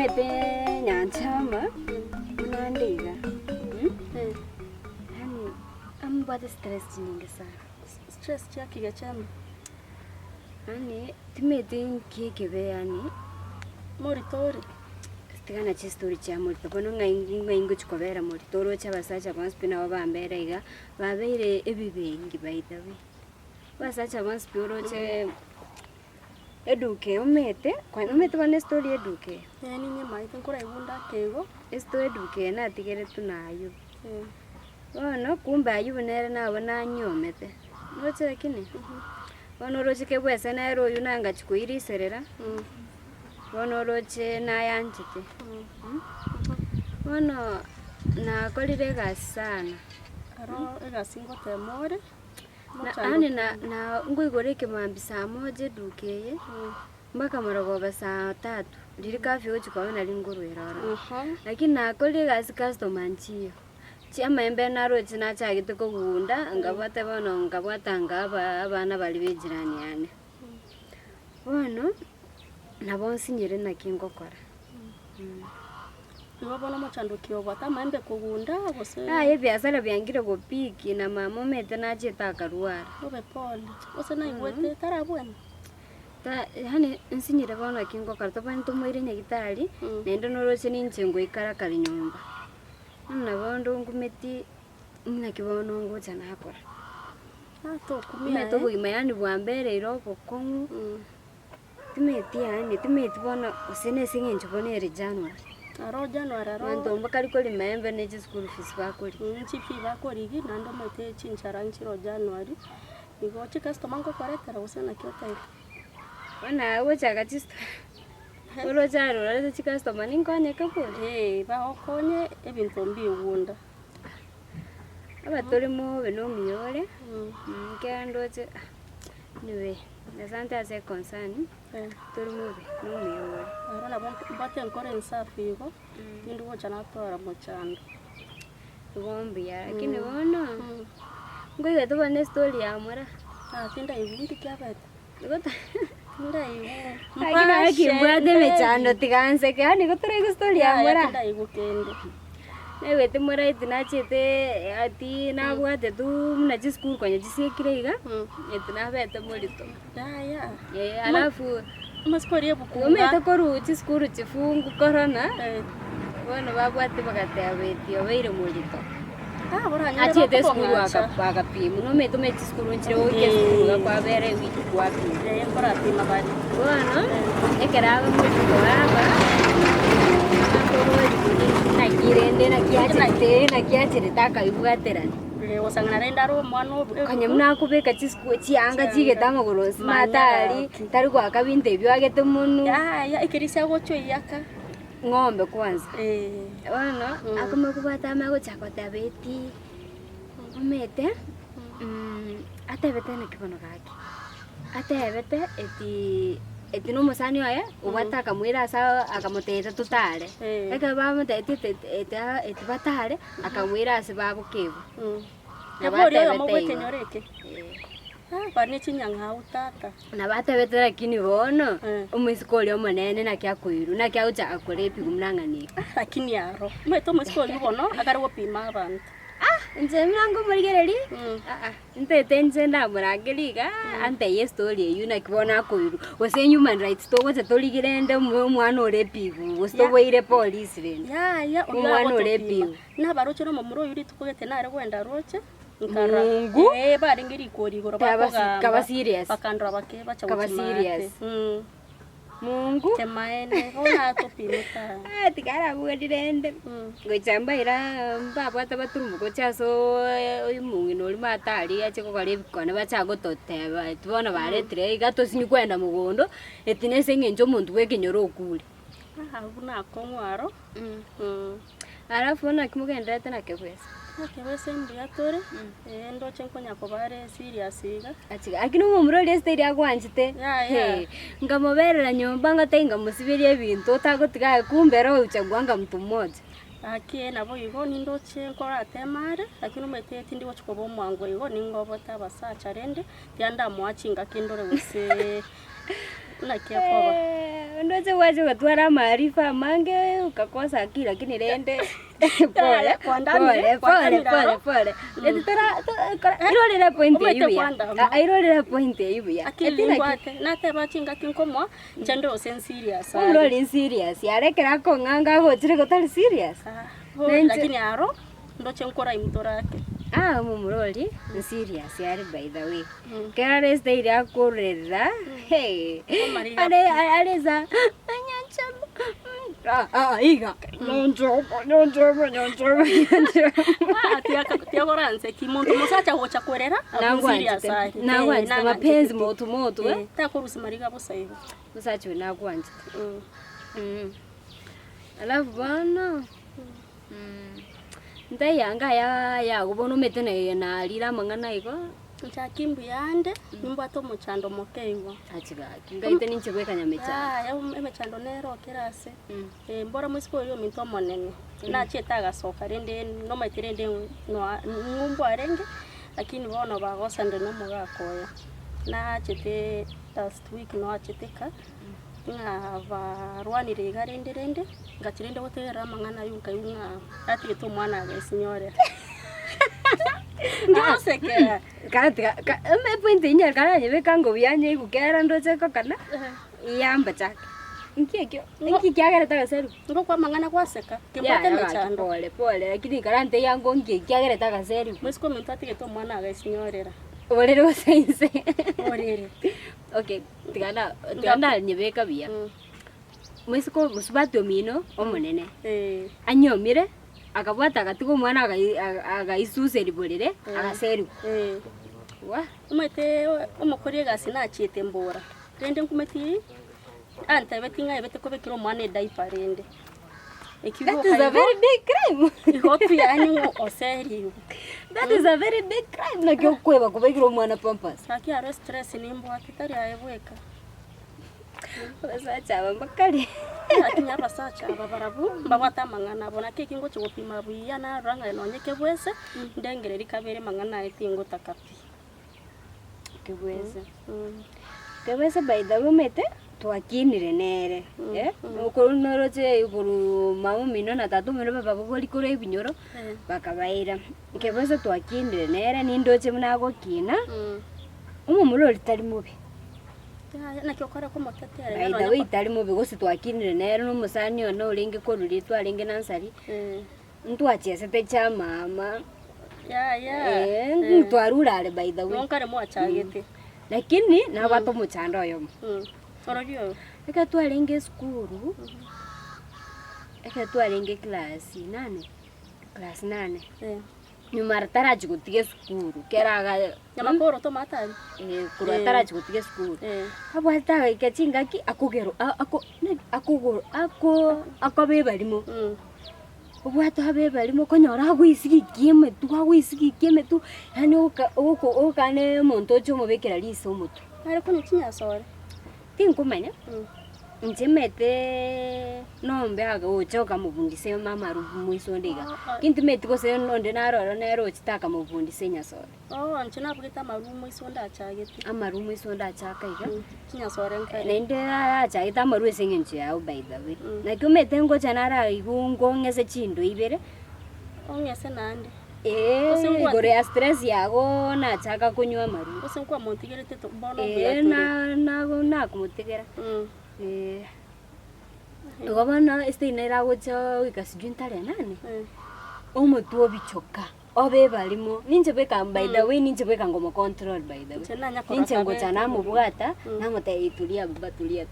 umete nyanchama unandega. Yani ambata stress nyingi sana. Stress chaki gachama. Yani timete nkikebe yani Moritori. Stigana chi story cha morito bono ngaingo chikobera moritoro cha basacha banspina wabambera iga babeire ebibengi baitawe. Basacha banspiro che eduke umete kwa umete bane story eduke. Yani nyema itenkora ibunda kego. Story eduke na tigere tunayo. Bono kumbe ayubunere nabo nanyomete. Noche lakini. Bono roche kebwese na ero yunanga chikuiriserera. Bono roche na yanchite. Bono na kolire gasana. Aro egasingo temore. Na nguigore kemambisa moje dukeye. Mpaka maragoba saa 3. Lirika fyo chikwa na lingurwera ora. Lakini na kolire gas customer nchiyo. Chiama embe na roche na chagite ko gunda ngabate bono ngabwatanga abana bali bejirani yani. Bono nabo nsinyire na kingokora. Ngabona mochando kiobata maembe kugunda gose. Biasara byangire go piki na mama mete na cheta karwara. Obe pole. Ose na igwete tarabwena. Hani nsinyire bono kingokora to bani tumwire nyagitari nende noroche nincengo ikara kali nyumba. Na bondo ngumeti mnakibono ngocha nakora. To kumia to bugima yani bwambere iroko kongu. Timeti yani timeti bona usene singenje bona ere January. Aro January aro. Ndo mbakari koli maembe ne school fees bakori. Chifi bakori gi nando mate chinchara nchiro January. Igo customer ngo koretera usena kyotai. Wana wocha gachisto. Olo jaro la customer ninkonye kapo. Ba okonye ebintu mbi ugunda. Abatori mo beno miyore. Nkendoche. Niwe. Nasante ase concern. Turumubi no miyore. Aro na bate nkore nsafi igo. Tindu wocha na tora mochando. Bombi ya lakini bono. Ngoiga to bane story ya mora. Tinda ibundi kyabata. Ngota. Tinda ibu. Akina kimbwate mechando tiganse ke ani gotora story ya mora. Tinda igukende. Newe timora itinachete ati nabwate tu mna school kwenye jisekire iga. Itina bete molito. Ya. Alafu maskorie buku. Umete koru school chifungu corona. Bueno babwate bagate abeti obeire molito. Boranya achete school akapimu no meto mechi school nchire oke school kwa bere wiki kwa pi nkora pima bari bueno ekeraga molito aba na kirende na kiachete taka ibwaterani osangana renda ro mwana kanyamna kubeka chisku chianga chigetama gorosi matari tari kwa kabinte byo agete munu ya ikirisia gocho yaka ng'ombe kwanza wana akoma kubata amago chakota beti umete atebete na kibono gaki atebete eti no musani oya ubata mwira sa akamuteta tutare eka bamutete eti batare akamwira se babo kebu nabori yo mugwete nyoreke bani chinyanga utata na batebete lakini bono umusikoli omonene na kya kuiru na kya ucha akorepi kumnangani lakini yaro meto umusikoli bono agarwo pima abantu nje mlango murigereri ntete nje ndamurageriga ante ye story you na kibona kuiru wase human rights to wose toligirende mwana orepigu wose boire police rene ya mwana orepigu na baroche no mumuro yuri tukugete nare gwenda roche Mungu bari ngiri kori goro kaba serious bakandra bake bacha kaba serious Mungu temaene ona topimeta tikara budirende ngochamba ira mbaba tabaturumuko chaso oyimungi noli matali ache ko kale bikone bacha gototeba tubona baretre igato sinyi kwenda mugondo etinese ngenjo muntu wekenyoro okule buna kongwaro alafu na kimugenda tena kebwesa kebwesa mbiatore ndo chenkonya ko bare serious iga achiga akino mumuro leste ria kwanjite ngamoberera nyomba ngatenga musibirie bintu tagotiga kumbero uchagwanga mtu mmoja akie nabo igo nindo chenkora temare akino metete ndiwo chikobo mwango igo ningobo tabasacha rende tianda mwachinga kindore wese na kiapoba ndoche waje kutwara maarifa mange ukakosa akili lakini rende pole irorera point irorera point ibuya akili ngwate nateba chinga kinkomwa chendo sen serious irori serious yarekera ko nganga gochire gotari serious lakini aro ndoche nkora imtorake mumurori ni serious yari by the way kera reste ira korera hey areza anyanchama iga nyonjoba tia goranse kimuntu musacha gocha kwerera serious na mapenzi moto ta kurusi mariga bosaibo musacha nagwanje alafu bana ndayanga ya kubona umetene na lira mangana iko nchakimbu yande nimbo ato muchando mokeiwa achiga kingaite ninche kweka nyamecha ya emechando nero kerase mbora musiko yo minto monene na chetaga soka rende no maiterende no ngumbo arenge lakini bono bagosa ndo no mugakoya na chete last week no acheteka nga varwanire igarende ngachirende gotera mangana yunka yunga ati to mwana ga signore ndasekera katika me point inya kana nyebe kango byanye gukera ndoche ko kana yamba chake nkikyo nkikyagira tagaseru ngo kwa mangana kwaseka kimbote mechando pole lakini karante yango nkikyagira tagaseru musiko minto ati to mwana ga signorera orere osense orere okay tigana nyebe kabia musiko musubatu mino omonene anyomire akabwata akatigo mwana agaisuse riborere agaseru wa umete umukoriye gasi nachite mbora rende nkumeti anta betinga ebete ko bekiro mwana diaper rende that is a very big crime ihotu yani oseri that is a very big crime na kyo kweba ko bekiro mwana pampers saki aro stress nimbo akitari ayebweka basacha bamakali atinya basacha babarabu babata mangana bona kiki ngo chugopima buya na ranga nonyeke bwese ndengere rikabere mangana etingo takapi kebwese by the way mete twakinire nere ukuru noroche iguru mamu mino na tatu mino baba bori kure ibinyoro bakabaira kebwese twakinire nere nindoche munago kina umumuro litari mubi na kyokora ko motatera baida witari mubi gose twakinire nere no musani ono uringe koruri twaringe nansari ntwachese te cha mama twarurare baida we onkare mwachagete lakini na bato muchando yo ororio eka twaringe skuru eka twaringe class 8 nyuma taraji gutige skuru keraga nyamakoro to matari kuru taraji gutige skuru abo hata ikachinga ki akugero akobe barimo ubwato habe barimo konyora gwisigikieme tu yani ukane monto chomo bekera liso mutu ariko nikinya sore tinkumanya nchemete nombe aga uchoka muvundise mama rumusondiga kintu meti kose nonde naroro nero chitaka muvundise nyasore nchina bugita marumu isonda achagete amarumu isonda achakaiga kinya sore nkare nende achagita maru esengenche yao by the way na kumete ngo chanara igungo ngese chindo ibere ongese nande gore ya stress yago na chaka kunywa maru ose kwa montigerete to bono na kumutigera Gobana ina iragocha wikasijunta nane omutu obichoka obe balimo ninje beka by the way ninje beka ngomo control by the way ninje ngocha na mubwata na mute itulia baba tulia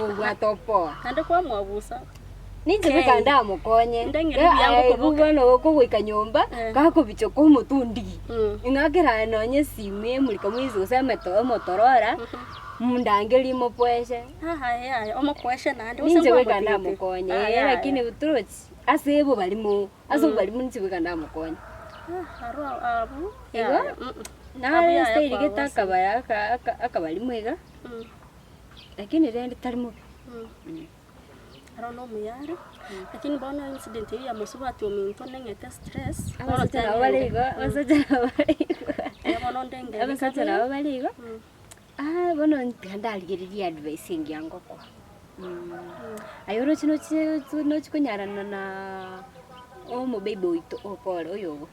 obwato po kande kwa mwabusa ninje beka nda mukonye bugano ko gwika nyomba kako bichoka omutu ndigi ingakira nonye simwe mulika mwizo useme to motorora mundangeli mopweshe omokweshe nande ninje beka nda mukonye lakini uturochi asebo balimo nchibika nda mukonye haro abu na stage getaka baraka akabali mwega lakini rende tarimo haro no muyare lakini bona incident ya musuba ati ominto nengete stress abasajana baligo bono ndandaliriria advice yango kwa Ayoro chino chikunyarana na omo baby oito oporo oyogo.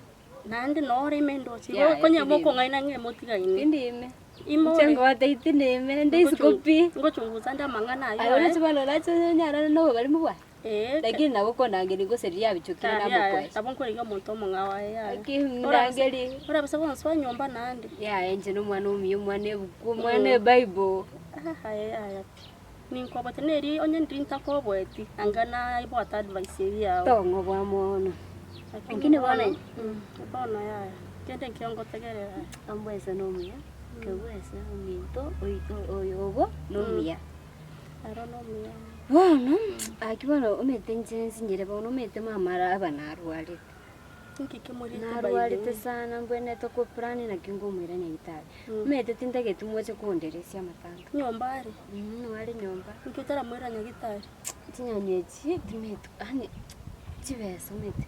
Nandi nore mendo chi. Konya moko ngaina nge motiga ini. Indime. Imo. Chengo wataiti neme ndisikopi. Ngochunguza nda mangana ayo. Ayoro chibalo lacho nyarana no bali mubwa. Lakini nabo kona ngeli go seria bichukira nabo kwa. Abonko liga monto mongawa ya. Lakini ndangeli. Ora basa kwa swa nyomba nandi. Enje no mwana umiyo mwana buku mwana Bible. Aya. Ninko bateneri onye ndinta ko bweti angana ibota advice yawo. Tongo bwa mono. Lakini bwana bwana ya. Kende kiongo tegerera. Ambwesa no miya. Kewesa uminto oyogo no miya. Aro no miya. Bueno, akibona umete njenzi nyere bono umete mamara abana arwalite. Narwalite sana mbwene toko prani na kingo mwira nyitari. Umete tindage tumwache kuonderesia matanga. Nyombari. Wali nyomba. Nkitara mwira nyagitari. Tinyanyechi timeto ani chibesa umete.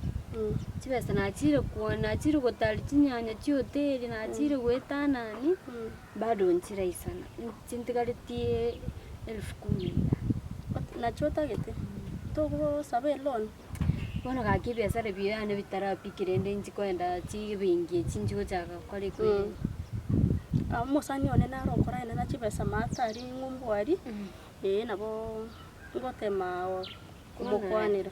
Chibesa nachire kuona achire gotali chinyanya chioteri nachire gwetanani. Bado nchira isana. Chintigalitie 10,000. Nachota gete. Togo sabe loan. Bona gaki biasara biyane bitara pikirende nchikwenda chibingi chinjo chaka kwali kwe. Musani one na rokora ina na chibesa matari ngumbwari. Nabo ngotema kumukwanira.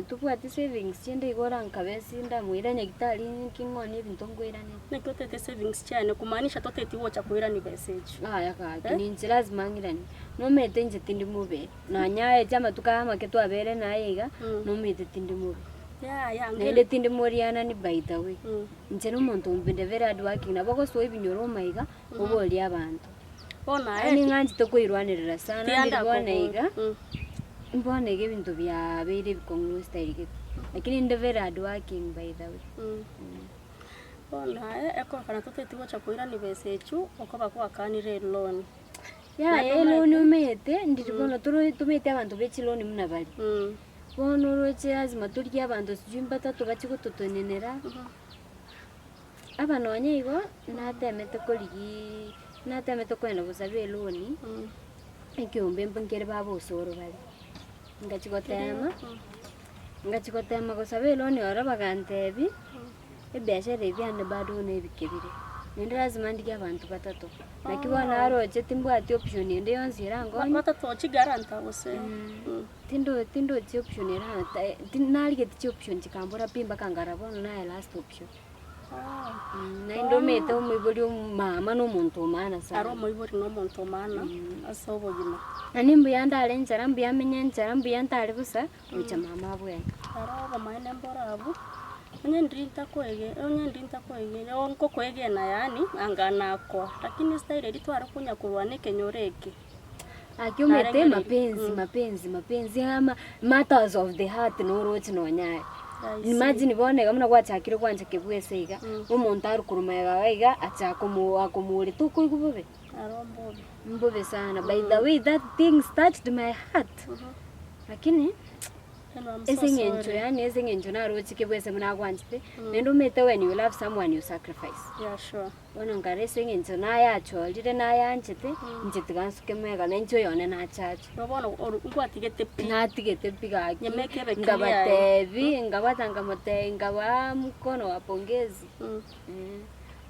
Tupwati savings chinde igora nkabesi ndamwira nyagitari kingone bintu ngwirane. Nekotete savings cyane kumaanisha toteti wocha kuira ni message. Kaki ninzi lazima ngirani. No mete nje tindi mube. Na nyaye chama tukama ketu abere na yiga no mete tindi mube. Nele tindi moriana ni by the way. Nje no muntu mbinde very hard working na bako so ibinyoro maiga uboli abantu. Bona ani nganji tokuirwanirira sana ndibona iga. Mbona ige bintu bya bere bikongru style ke. Lakini ndo very hard working by the way. Bona eko kana toteti wocha kuira ni message okoba kwa kanire loan. Loan umete ndibona tumete abantu bechi loan munabali. Bono roche azima turya abantu sijumba tatu bachikutotonenera. Abana wanyigo natemete koligi natemete kwenda gusabe loan. Ekyombe mpengere babo soro bali. Ngachikotema gusabe loan ora bagantebi. Ebiashara ebyane bado nebikebire. Nende lazima ndike abantu batatu. Nakibona aroche timbwati option ende yonzira ngo batatu chigaranta wose. Tindo chi option era tinali get chi option chikambura pimba kangarabona na last option. Na ndo mete umiboli mama no muntu mana sana. Aro umiboli no muntu mana asobo gina. Animbu yanda lenjara mbi yamenye njara mbi yantale busa ucha mama bwene. Aro bamaine mbora abu. Onye ndinta kwege onko kwege na yani angana kwa lakini style litwara kunya kurwane kenyoreke. Akiumete mapenzi ama matters of the heart no roche no nyaye. Imagine bone gamuna gwachakire kwanje kebwese iga umuntu ari kurumega waiga achakomuri tukuigubobe. Arombobe. Mbobe sana. By the way that thing touched my heart. Lakini esengenjo na rochi kebwese muna kwanjite nendo mete when you love someone you sacrifice. Yeah, sure. Bona ngare sengenjo na yacho lire na yanjite njite gansuke mega nenjo yone na chacho. Robona ngwatigete pi. Natigete pi gaki. Nyemeke beke. Ngabatevi ngabatanga mote ngaba mkono wa pongezi.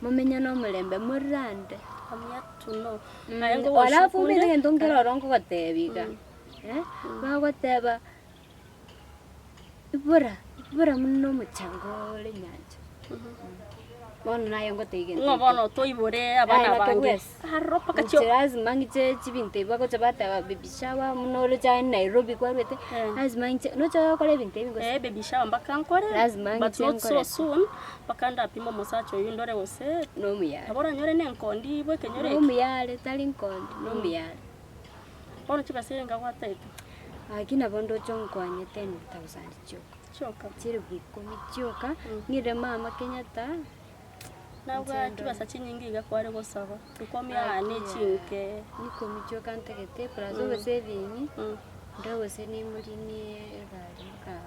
Mumenya no mulembe murande. Amya tuno. Wala fumile ngento ngero rongo gatebiga. Bagoteba Ibura muno muchango le nyanja. Bono nayo ngotege. Ngobono toibore abana bange. Haropa kacho. Lazima ngiche chibinte bako chabata baby shower muno le cha Nairobi kwarete. Lazima ngiche no cha kole binte bingo. Baby shower mbaka nkore. Lazima ngiche but not so soon. Bakanda pimo musacho yindore wose. No muyale. Abora nyore ne nkondi bwe kenyore. No muyale tali nkondi. No muyale. Bono chibasenga kwataito. Akina bondo chonkwanye 10,000 choka chiri bikoni choka ngire mama Kenyatta nawa kibasa chinyingi gakware gosaba tukomya ne chinke niko michoka ntegete prazo besevini ndawo seni murini gari ka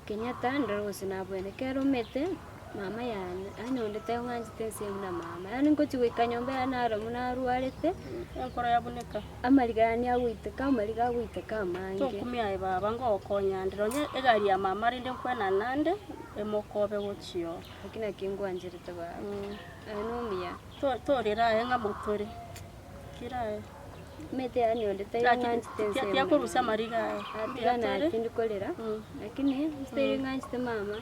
Kenyatta ndawo sina bwene kero mete mama yani anyondete ng'anjite sehemu na mama yani ngochigwika nyomba yanaro munarwarete enkoro yaboneka amarigani agwiteka amariga agwiteka amange tokumia baba ngokonyandira onye egari ya mama rinde nkwena nande emokobe gochio lakini akingwanjirete baba anomia torera enga motore kirae mete anyondete ng'anjite sehemu tia kurusia mariga atigana tindikolera lakini msteri ng'anjite mama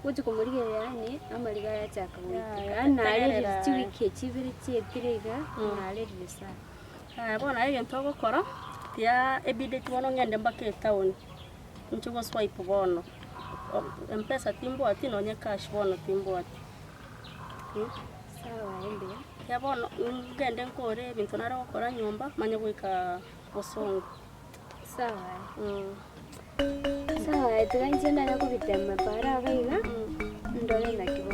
kumuriga yani amariga yachaka gwiteka anarerire chiwiki chibiri chietiriga narerire sana bona egento ogokora tia ebide tibono ngende mbaka etown nchigo swipe bono mpesa timbwati nonye cash bono timbwati sawa embia ya bono ngende nkore ebintu nare gokora nyomba manye gwika bosongo sawa sawa tiganjenda nakubitema para abaiga ndole nakibona